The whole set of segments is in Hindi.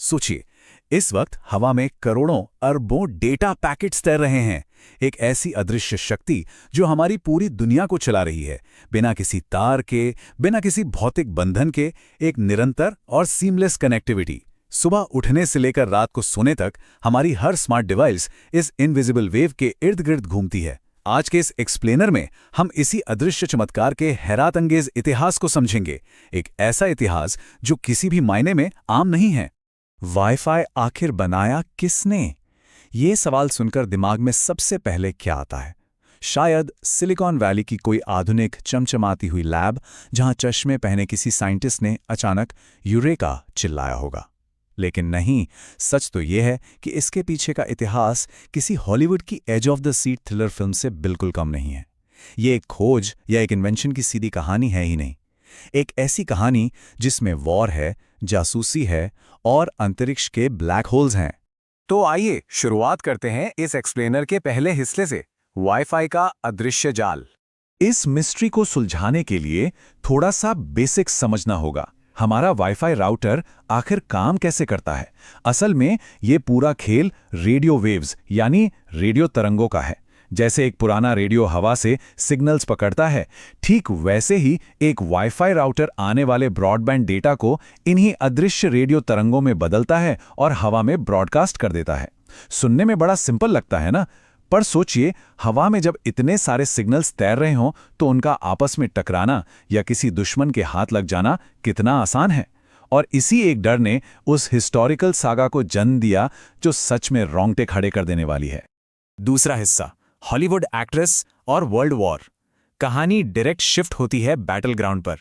सोचिए, इस वक्त हवा में करोड़ों अरबों डेटा पैकेट्स तैर रहे हैं। एक ऐसी अदृश्य शक्ति जो हमारी पूरी दुनिया को चला रही है, बिना किसी तार के, बिना किसी भौतिक बंधन के, एक निरंतर और सीमलेस कनेक्टिविटी। सुबह उठने से लेकर रात को सोने तक हमारी हर स्मार्ट डिवाइस इस इनविजिबल वेव के इर्द गिर्द घूमती है। आज के इस एक्सप्लेनर में हम इसी अदृश्य चमत्कार के हैरत अंगेज इतिहास को समझेंगे, एक ऐसा इतिहास जो किसी भी मायने में आम नहीं है। वाईफाई आखिर बनाया किसने? ये सवाल सुनकर दिमाग में सबसे पहले क्या आता है? शायद सिलिकॉन वैली की कोई आधुनिक चमचमाती हुई लैब, जहां चश्मे पहने किसी साइंटिस्ट ने अचानक यूरेका चिल्लाया होगा। लेकिन नहीं, सच तो यह है कि इसके पीछे का इतिहास किसी हॉलीवुड की edge of the seat thriller film से बिल्कुल कम नहीं है। ये एक खोज या एक इन्वेंशन की सीधी कहानी है ही नहीं। एक ऐसी कहानी जिसमें वॉर है, जासूसी है और अंतरिक्ष के ब्लैक होल्स हैं। तो आइए शुरुआत करते हैं इस एक्सप्लेनर के पहले हिस्से से, वाईफाई का अदृश्य जाल। इस मिस्ट्री को सुलझाने के लिए थोड़ा सा बेसिक समझना होगा। हमारा वाईफाई राउटर आखिर काम कैसे करता है? असल में ये पूरा खेल रेडियो वेव्स यानी रेडियो तरंगों का है। जैसे एक पुराना रेडियो हवा से सिग्नल्स पकड़ता है, ठीक वैसे ही एक वाईफाई राउटर आने वाले ब्रॉडबैंड डेटा को इन्हीं अदृश्य रेडियो तरंगों में बदलता है और हवा में ब्रॉडकास्ट कर देता है। सुनने में बड़ा सिंपल लगता है ना? पर सोचिए, हवा में जब इतने सारे सिग्नल्स तैर रहे हों तो उनका आपस में टकराना या किसी दुश्मन के हाथ लग जाना कितना आसान है। और इसी एक डर ने उस हिस्टोरिकल सागा को जन्म दिया जो सच में रोंगटे खड़े कर देने वाली है। दूसरा हिस्सा, हॉलीवुड एक्ट्रेस और वर्ल्ड वॉर। कहानी डायरेक्ट शिफ्ट होती है बैटल ग्राउंड पर।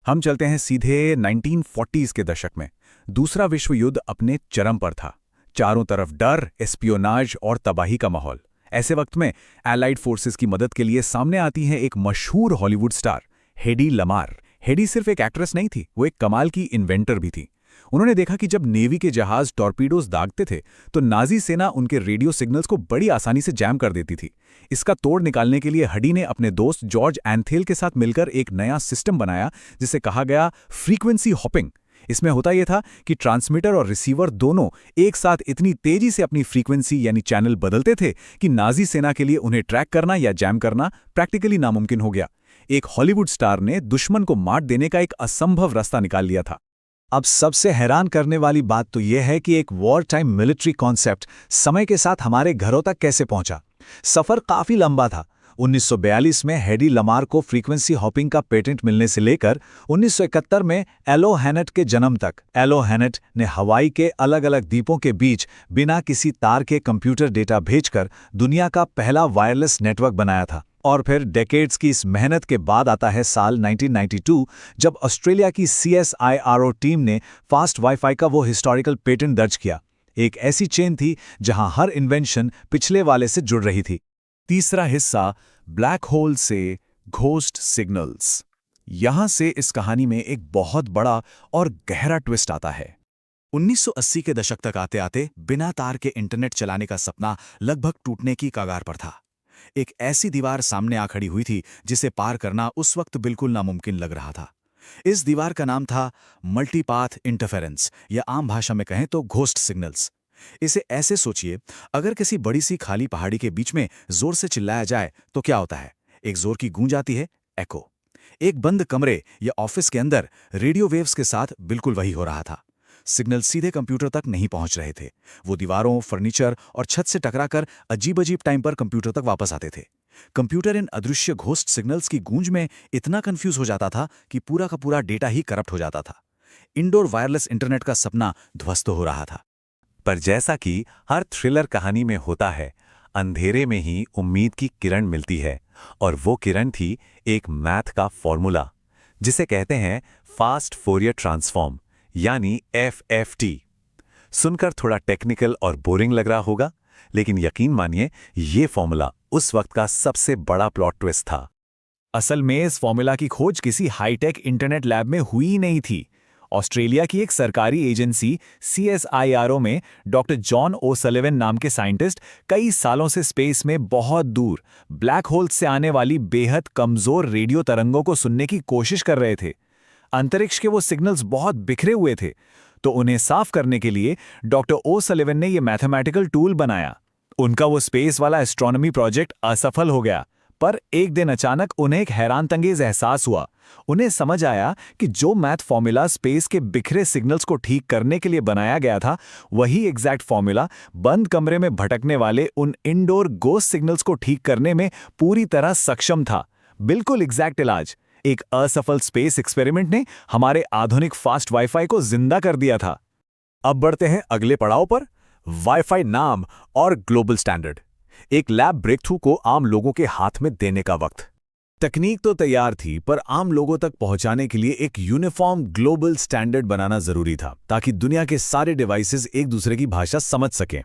हम चलते हैं सीधे 1940s के दशक में। दूसरा विश्व युद्ध अपने चरम पर था। चारों तरफ डर, एस्पियोनाज और तबाही का माहौल। ऐसे वक्त में एलाइड फोर्सेस की मदद के लिए सामने आती है एक मशहूर Hollywood star, Heidi Lamar. Heidi सिर्फ एक एक्ट्रेस नहीं थी, वो एक कमाल की इन्वेंटर भी थी। उन्होंने देखा कि जब नेवी के जहाज टॉर्पीडोज दागते थे तो नाजी सेना उनके रेडियो सिग्नल्स को बड़ी आसानी से जैम कर देती थी। इसका तोड़ निकालने के लिए हेडी ने अपने दोस्त जॉर्ज एंथेल के साथ मिलकर एक नया सिस्टम बनाया जिसे कहा गया फ्रीक्वेंसी हॉपिंग। इसमें होता यह था कि ट्रांसमीटर और रिसीवर दोनों एक साथ इतनी तेजी से अपनी फ्रीक्वेंसी यानी चैनल बदलते थे कि नाजी सेना के लिए उन्हें ट्रैक करना या जैम करना प्रैक्टिकली नामुमकिन हो गया। एक हॉलीवुड स्टार ने दुश्मन को मात देने का एक असंभव रास्ता निकाल लिया था। अब सबसे हैरान करने वाली बात तो यह है कि एक वॉर टाइम मिलिट्री कॉन्सेप्ट समय के साथ हमारे घरों तक कैसे पहुंचा। सफर काफी लंबा था। 1942 में हेडी लमार को फ्रीक्वेंसी हॉपिंग का पेटेंट मिलने से लेकर 1971 में एलो हैनेट के जन्म तक। एलो हैनेट ने हवाई के अलग अलग द्वीपों के बीच बिना किसी तार के कंप्यूटर डेटा भेजकर दुनिया का पहला वायरलेस नेटवर्क बनाया था। और फिर डेकेड्स की इस मेहनत के बाद आता है साल 1992, जब ऑस्ट्रेलिया की CSIRO टीम ने फास्ट वाईफाई का वो हिस्टोरिकल पेटेंट दर्ज किया। एक ऐसी चेन थी जहां हर इन्वेंशन पिछले वाले से जुड़ रही थी। तीसरा हिस्सा, ब्लैक होल से घोस्ट सिग्नल्स। यहां से इस कहानी में एक बहुत बड़ा और गहरा ट्विस्ट आता है। 1980 के दशक तक आते आते बिना तार के इंटरनेट चलाने का सपना लगभग टूटने की कगार पर था। एक ऐसी दीवार सामने आ खड़ी हुई थी जिसे पार करना उस वक्त बिल्कुल नामुमकिन लग रहा था। इस दीवार का नाम था मल्टीपाथ इंटरफेरेंस, या आम भाषा में कहें तो घोस्ट सिग्नल्स। इसे ऐसे सोचिए, अगर किसी बड़ी सी खाली पहाड़ी के बीच में जोर से चिल्लाया जाए तो क्या होता है? एक जोर की गूंज आती है, एको। एक बंद कमरे या ऑफिस के अंदर रेडियो वेव्स के साथ बिल्कुल वही हो रहा था। सिग्नल सीधे कंप्यूटर तक नहीं पहुंच रहे थे, वो दीवारों, फर्नीचर और छत से टकराकर अजीब अजीब टाइम पर कंप्यूटर तक वापस आते थे। कंप्यूटर इन अदृश्य घोस्ट सिग्नल्स की गूंज में इतना कंफ्यूज हो जाता था कि पूरा का पूरा डेटा ही करप्ट हो जाता था। इंडोर वायरलेस इंटरनेट का सपना ध्वस्त हो रहा था। पर जैसा कि हर थ्रिलर कहानी में होता है, अंधेरे में ही उम्मीद की किरण मिलती है। और वो किरण थी एक मैथ का फॉर्मूला जिसे कहते हैं फास्ट फोरियर ट्रांसफॉर्म यानी FFT। सुनकर थोड़ा टेक्निकल और बोरिंग लग रहा होगा, लेकिन यकीन मानिए ये फॉर्मूला उस वक्त का सबसे बड़ा प्लॉट ट्विस्ट था। असल में इस फॉर्मूला की खोज किसी हाईटेक इंटरनेट लैब में हुई ही नहीं थी। ऑस्ट्रेलिया की एक सरकारी एजेंसी CSIRO में डॉक्टर जॉन ओसलिवन नाम के साइंटिस्ट कई सालों से स्पेस में बहुत दूर ब्लैक होल्स से आने वाली बेहद कमजोर रेडियो तरंगों को सुनने की कोशिश कर रहे थे। अंतरिक्ष के वो सिग्नल्स बहुत बिखरे हुए थे, तो उन्हें साफ करने के लिए डॉक्टर ओ सलिवन ने यह मैथमेटिकल टूल बनाया। उनका वो स्पेस वाला एस्ट्रोनॉमी प्रोजेक्ट असफल हो गया, पर एक दिन अचानक उन्हें एक हैरानतंगेज एहसास हुआ। उन्हें समझ आया कि जो मैथ फॉर्मूला स्पेस के बिखरे सिग्नल्स को ठीक करने के लिए बनाया गया था, वही एग्जैक्ट फॉर्मूला बंद कमरे में भटकने वाले उन इंडोर गोस्ट सिग्नल्स को ठीक करने में पूरी तरह सक्षम था। बिल्कुल एग्जैक्ट इलाज। एक असफल स्पेस एक्सपेरिमेंट ने हमारे आधुनिक फास्ट वाईफाई को जिंदा कर दिया था। अब बढ़ते हैं अगले पड़ाव पर, वाईफाई नाम और ग्लोबल स्टैंडर्ड। एक लैब ब्रेकथ्रू को आम लोगों के हाथ में देने का वक्त। तकनीक तो तैयार थी, पर आम लोगों तक पहुंचाने के लिए एक यूनिफॉर्म ग्लोबल स्टैंडर्ड बनाना जरूरी था, ताकि दुनिया के सारे डिवाइसेस एक दूसरे की भाषा समझ सकें।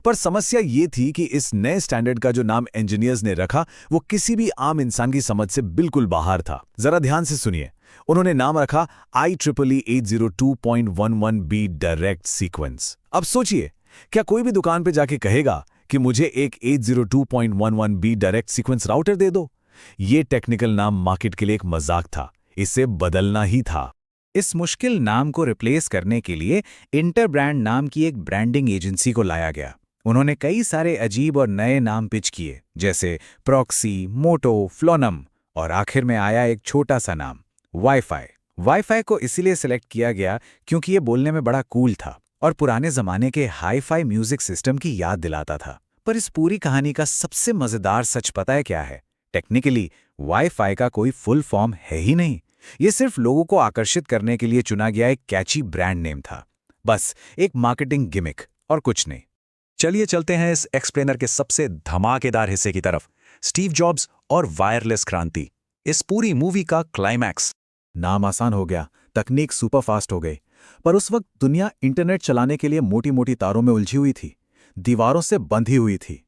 पर समस्या ये थी कि इस नए स्टैंडर्ड का जो नाम इंजीनियर्स ने रखा, वो किसी भी आम इंसान की समझ से बिल्कुल बाहर था। जरा ध्यान से सुनिए। उन्होंने नाम रखा IEEE 802.11b डायरेक्ट सीक्वेंस। अब सोचिए, क्या कोई भी दुकान पे जाके कहेगा कि मुझे एक 802.11b डायरेक्ट सीक्वेंस राउटर दे दो? ये टेक्निकल नाम मार्केट के लिए एक मजाक था, इसे बदलना ही था। इस मुश्किल नाम को रिप्लेस करने के लिए इंटरब्रांड नाम की एक ब्रांडिंग एजेंसी को लाया गया। उन्होंने कई सारे अजीब और नए नाम पिच किए, जैसे प्रॉक्सी, मोटो, फ्लोनम, और आखिर में आया एक छोटा सा नाम, वाईफाई। वाईफाई को इसीलिए सिलेक्ट किया गया क्योंकि ये बोलने में बड़ा कूल था और पुराने जमाने के हाई-फाई म्यूजिक सिस्टम की याद दिलाता था। पर इस पूरी कहानी का सबसे मजेदार सच पता है क्या है? टेक्निकली वाईफाई का कोई फुल फॉर्म है ही नहीं। ये सिर्फ लोगों को आकर्षित करने के लिए चुना गया एक कैची ब्रांड नेम था। बस एक मार्केटिंग गिमिक और कुछ नहीं। चलिए चलते हैं इस एक्सप्लेनर के सबसे धमाकेदार हिस्से की तरफ, स्टीव जॉब्स और वायरलेस क्रांति। इस पूरी मूवी का क्लाइमैक्स। नाम आसान हो गया, तकनीक सुपरफास्ट हो गई, पर उस वक्त दुनिया इंटरनेट चलाने के लिए मोटी मोटी तारों में उलझी हुई थी, दीवारों से बंधी हुई थी।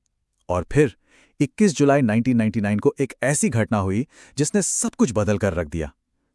और फिर 21 जुलाई 1999 को एक ऐसी घटना हुई जिसने सब कुछ बदल कर रख दिया।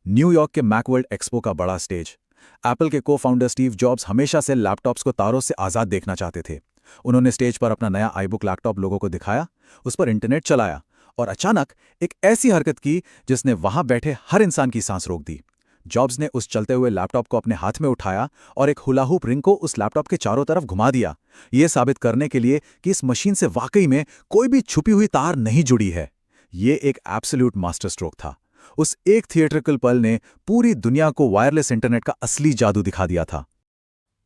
न्यूयॉर्क के मैकवर्ल्ड एक्सपो का बड़ा स्टेज। एप्पल के को-फाउंडर स्टीव जॉब्स हमेशा से लैपटॉप्स को तारों से आज़ाद देखना चाहते थे। उन्होंने स्टेज पर अपना नया आईबुक लैपटॉप लोगों को दिखाया, उस पर इंटरनेट चलाया और अचानक एक ऐसी हरकत की जिसने वहां बैठे हर इंसान की सांस रोक दी। जॉब्स ने उस चलते हुए लैपटॉप को अपने हाथ में उठाया और एक हुला हूप रिंग को उस लैपटॉप के चारों तरफ घुमा दिया, ये साबित करने के लिए कि इस मशीन से वाकई में कोई भी छुपी हुई तार नहीं जुड़ी है। ये एक एब्सोल्यूट मास्टर स्ट्रोक था। उस एक थिएट्रिकल पल ने पूरी दुनिया को वायरलेस इंटरनेट का असली जादू दिखा दिया था।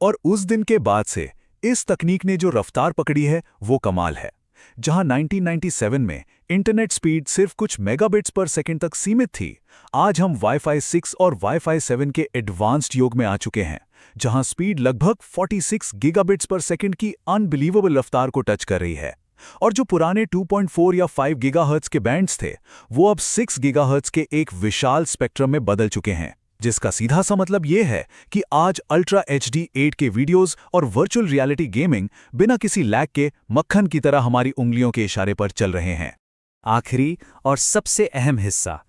और उस दिन के बाद से इस तकनीक ने जो रफ्तार पकड़ी है वो कमाल है। जहां 1997 में इंटरनेट स्पीड सिर्फ कुछ मेगाबिट्स पर सेकंड तक सीमित थी, आज हम वाईफाई 6 और वाईफाई 7 के एडवांस्ड युग में आ चुके हैं, जहां स्पीड लगभग 46 गीगाबिट्स पर सेकंड की अनबिलीवेबल रफ्तार को टच कर रही है। और जो पुराने 2.4 या 5 गीगाहर्ट्ज के बैंड्स थे, वो अब 6 गीगाहर्ट्ज के एक विशाल स्पेक्ट्रम में बदल चुके हैं, जिसका सीधा सा मतलब ये है कि आज अल्ट्रा HD 8K वीडियोस और वर्चुअल रियलिटी गेमिंग बिना किसी लैग के मक्खन की तरह हमारी उंगलियों के इशारे पर चल रहे हैं। आखिरी और सबसे अहम हिस्सा,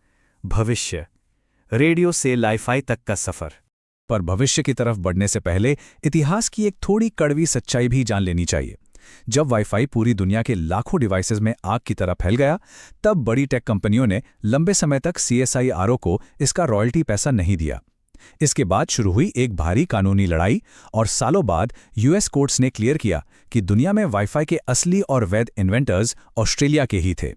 भविष्य। रेडियो से लाइफाई तक का सफर। पर भविष्य की तरफ बढ़ने से पहले इतिहास की एक थोड़ी कड़वी सच्चाई भी जान लेनी चाहिए। जब वाईफाई पूरी दुनिया के लाखों डिवाइसेस में आग की तरह फैल गया, तब बड़ी टेक कंपनियों ने लंबे समय तक CSIRO को इसका रॉयल्टी पैसा नहीं दिया। इसके बाद शुरू हुई एक भारी कानूनी लड़ाई और सालों बाद US कोर्ट्स ने क्लियर किया कि दुनिया में वाईफाई के असली और वैध इन्वेंटर्स ऑस्ट्रेलिया के ही थे।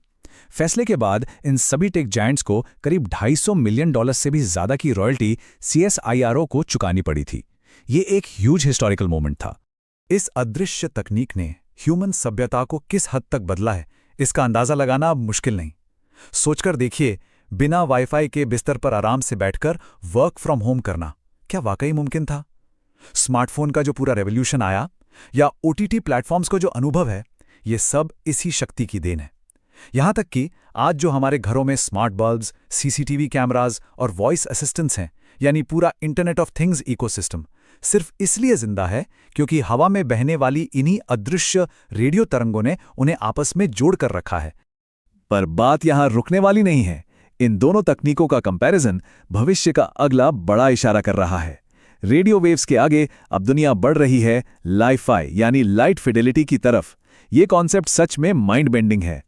फैसले के बाद इन सभी टेक जायंट्स को करीब $250 मिलियन से भी ज्यादा की रॉयल्टी CSIRO को चुकानी पड़ी थी। ये एक ह्यूज हिस्टोरिकल मोमेंट था। इस अदृश्य तकनीक ने ह्यूमन सभ्यता को किस हद तक बदला है, इसका अंदाजा लगाना अब मुश्किल नहीं। सोचकर देखिए, बिना वाईफाई के बिस्तर पर आराम से बैठकर वर्क फ्रॉम होम करना क्या वाकई मुमकिन था? स्मार्टफोन का जो पूरा रेवोल्यूशन आया या OTT प्लेटफॉर्म्स को जो अनुभव है, ये सब इसी शक्ति की देन है। यहां तक कि आज जो हमारे घरों में स्मार्ट बल्ब्स, CCTV कैमराज और वॉइस असिस्टेंट्स हैं, यानी पूरा इंटरनेट ऑफ थिंग्स इकोसिस्टम, सिर्फ इसलिए जिंदा है क्योंकि हवा में बहने वाली इन्हीं अदृश्य रेडियो तरंगों ने उन्हें आपस में जोड़ कर रखा है। पर बात यहां रुकने वाली नहीं है। इन दोनों तकनीकों का कंपैरिजन भविष्य का अगला बड़ा इशारा कर रहा है। रेडियो वेव्स के आगे अब दुनिया बढ़ रही है लाइफाई यानी लाइट फिडेलिटी की तरफ। ये कॉन्सेप्ट सच में माइंड बेंडिंग है।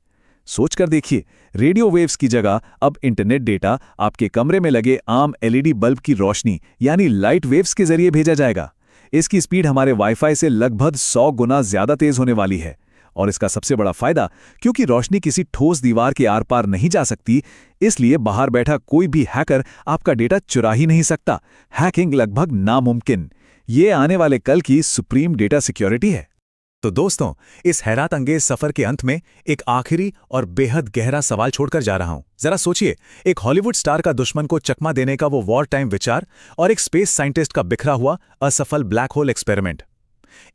सोचकर देखिए, रेडियो वेव्स की जगह अब इंटरनेट डेटा आपके कमरे में लगे आम LED बल्ब की रोशनी यानी लाइट वेव्स के जरिए भेजा जाएगा। इसकी स्पीड हमारे वाईफाई से लगभग 100 गुना ज्यादा तेज होने वाली है। और इसका सबसे बड़ा फायदा, क्योंकि रोशनी किसी ठोस दीवार के आर पार नहीं जा सकती, इसलिए बाहर बैठा कोई भी हैकर आपका डेटा चुरा ही नहीं सकता। हैकिंग लगभग नामुमकिन। ये आने वाले कल की सुप्रीम डेटा सिक्योरिटी है। तो दोस्तों, इस हैरत अंगेज सफर के अंत में एक आखिरी और बेहद गहरा सवाल छोड़कर जा रहा हूं। जरा सोचिए, एक हॉलीवुड स्टार का दुश्मन को चकमा देने का वो वॉर टाइम विचार और एक स्पेस साइंटिस्ट का बिखरा हुआ असफल ब्लैक होल एक्सपेरिमेंट।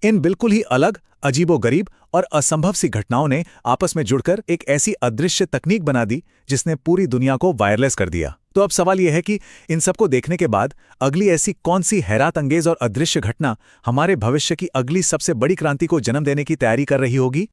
इन बिल्कुल ही अलग, अजीबोगरीब और असंभव सी घटनाओं ने आपस में जुड़कर एक ऐसी अदृश्य तकनीक बना दी जिसने पूरी दुनिया को वायरलेस कर दिया। तो अब सवाल यह है कि इन सबको देखने के बाद अगली ऐसी कौन सी हैरत अंगेज और अदृश्य घटना हमारे भविष्य की अगली सबसे बड़ी क्रांति को जन्म देने की तैयारी कर रही होगी?